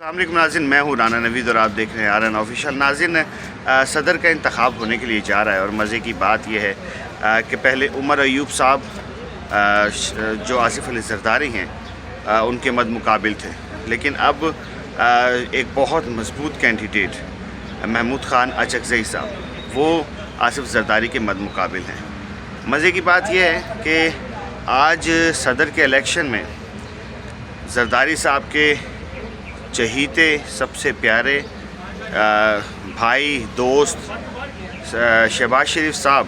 السلام علیکم ناظرین، میں ہوں رانا نوید اور آپ دیکھ رہے ہیں RN آفیشیل۔ ناظرین، صدر کا انتخاب ہونے کے لیے جا رہا ہے اور مزے کی بات یہ ہے کہ پہلے عمر ایوب صاحب جو آصف علی زرداری ہیں ان کے مد مقابل تھے، لیکن اب ایک بہت مضبوط کینڈیڈیٹ محمود خان اچکزئی صاحب وہ آصف زرداری کے مد مقابل ہیں۔ مزے کی بات یہ ہے کہ آج صدر کے الیکشن میں زرداری صاحب کے چہیتے، سب سے پیارے بھائی دوست شہباز شریف صاحب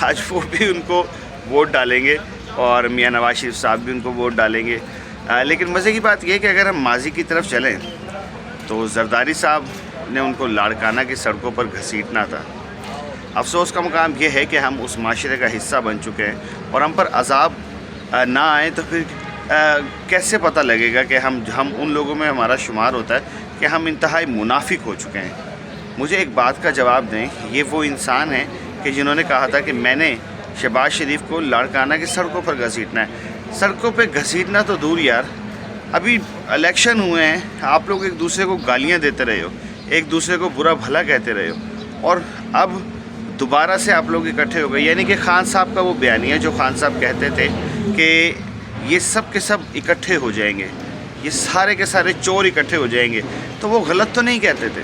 آج وہ بھی ان کو ووٹ ڈالیں گے اور میاں نواز شریف صاحب بھی ان کو ووٹ ڈالیں گے۔ لیکن مزے کی بات یہ ہے کہ اگر ہم ماضی کی طرف چلیں تو زرداری صاحب نے ان کو لاڑکانہ کی سڑکوں پر گھسیٹنا تھا۔ افسوس کا مقام یہ ہے کہ ہم اس معاشرے کا حصہ بن چکے ہیں اور ہم پر عذاب نہ آئے تو پھر کیسے پتہ لگے گا کہ ہم ان لوگوں میں ہمارا شمار ہوتا ہے کہ ہم انتہائی منافق ہو چکے ہیں۔ مجھے ایک بات کا جواب دیں، یہ وہ انسان ہیں کہ جنہوں نے کہا تھا کہ میں نے شہباز شریف کو لاڑکانہ کی سڑکوں پر گھسیٹنا ہے۔ سڑکوں پہ گھسیٹنا تو دور یار، ابھی الیکشن ہوئے ہیں، آپ لوگ ایک دوسرے کو گالیاں دیتے رہے ہو، ایک دوسرے کو برا بھلا کہتے رہے ہو، اور اب دوبارہ سے آپ لوگ اکٹھے ہو گئے۔ یعنی کہ خان صاحب کا وہ بیانیہ جو خان صاحب کہتے تھے کہ یہ سب کے سب اکٹھے ہو جائیں گے، یہ سارے کے سارے چور اکٹھے ہو جائیں گے، تو وہ غلط تو نہیں کہتے تھے۔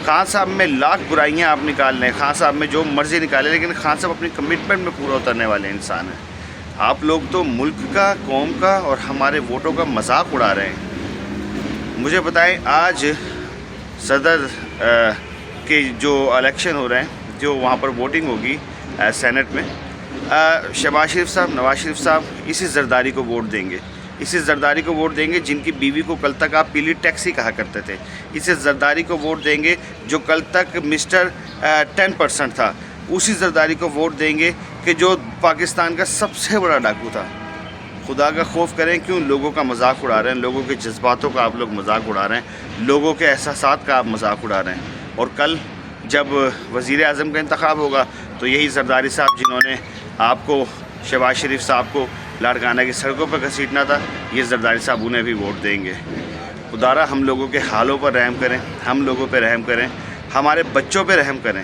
خان صاحب میں لاکھ برائیاں آپ نکال لیں، خان صاحب میں جو مرضی نکالیں، لیکن خان صاحب اپنی کمٹمنٹ میں پورا اترنے والے انسان ہیں۔ آپ لوگ تو ملک کا، قوم کا اور ہمارے ووٹوں کا مذاق اڑا رہے ہیں۔ مجھے بتائیں، آج صدر کے جو الیکشن ہو رہے ہیں، جو وہاں پر ووٹنگ ہوگی سینٹ میں، شہباز شریف صاحب، نواز شریف صاحب اسی زرداری کو ووٹ دیں گے، اسی زرداری کو ووٹ دیں گے جن کی بیوی کو کل تک آپ پیلی ٹیکسی کہا کرتے تھے، اسی زرداری کو ووٹ دیں گے جو کل تک مسٹر 10% تھا، اسی زرداری کو ووٹ دیں گے کہ جو پاکستان کا سب سے بڑا ڈاکو تھا۔ خدا کا خوف کریں، کیوں لوگوں کا مذاق اڑا رہے ہیں، لوگوں کے جذباتوں کا آپ لوگ مذاق اڑا رہے ہیں، لوگوں کے احساسات کا آپ مذاق اڑا رہے ہیں۔ اور کل جب وزیر اعظم کا انتخاب ہوگا تو یہی زرداری صاحب جنہوں نے آپ کو، شہباز شریف صاحب کو لاڑکانہ کی سڑکوں پر گھسیٹنا تھا، یہ زرداری صاحب انہیں بھی ووٹ دیں گے۔ خدا ہم لوگوں کے حالوں پر رحم کریں، ہم لوگوں پہ رحم کریں، ہمارے بچوں پہ رحم کریں۔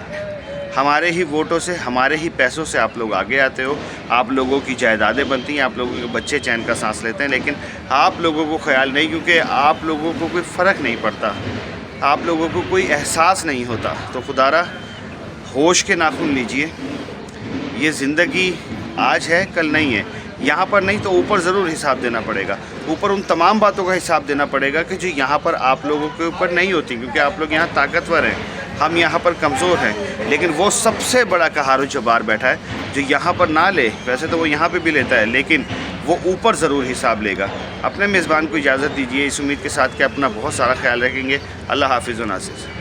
ہمارے ہی ووٹوں سے، ہمارے ہی پیسوں سے آپ لوگ آگے آتے ہو، آپ لوگوں کی جائیدادیں بنتی ہیں، آپ لوگوں کے بچے چین کا سانس لیتے ہیں، لیکن آپ لوگوں کو خیال نہیں، کیونکہ آپ لوگوں کو کوئی فرق نہیں پڑتا، آپ لوگوں کو کوئی احساس نہیں ہوتا۔ تو خدا ہوش کے ناخن لیجئے، یہ زندگی آج ہے، کل نہیں ہے، یہاں پر نہیں تو اوپر ضرور حساب دینا پڑے گا، اوپر ان تمام باتوں کا حساب دینا پڑے گا کہ جو یہاں پر آپ لوگوں کے اوپر نہیں ہوتی، کیونکہ آپ لوگ یہاں طاقتور ہیں، ہم یہاں پر کمزور ہیں، لیکن وہ سب سے بڑا قہار و جبار بیٹھا ہے جو یہاں پر نہ لے، ویسے تو وہ یہاں پہ بھی لیتا ہے، لیکن وہ اوپر ضرور حساب لے گا۔ اپنے میزبان کو اجازت دیجیے اس امید کے ساتھ کہ اپنا بہت سارا خیال رکھیں گے۔ اللہ حافظ و ناصر۔